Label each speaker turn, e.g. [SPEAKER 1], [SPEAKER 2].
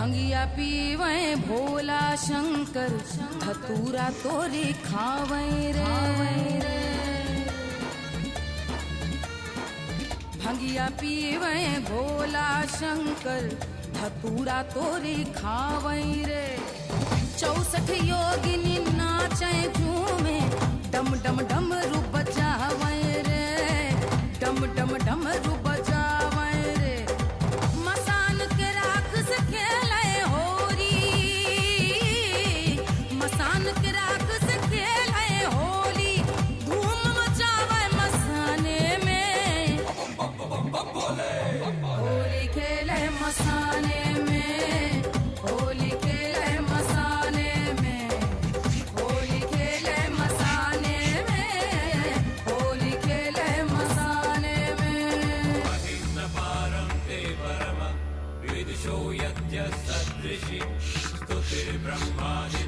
[SPEAKER 1] भंगिया पीवे भोला शंकर धतूरा तोरे खावे रे। भंगिया पीवे भोला शंकर धतूरा तोरे खावे रे। 64 योगिनी नाचे झूमे डम डम डमरू बजावे रे। डम डम डमरू बजावे रे। मसान के राख से खेले होरी। मसान के राख से खेले होली। धूम मचावे मसाने में। होली खेले मसाने में। होली खेले मसाने में। होली खेले मसाने में। होली खेले मसाने में।
[SPEAKER 2] महिम्नपारं ते परम विदुषो यद्य सदृशि स्तुतिर्ब्रह्मादि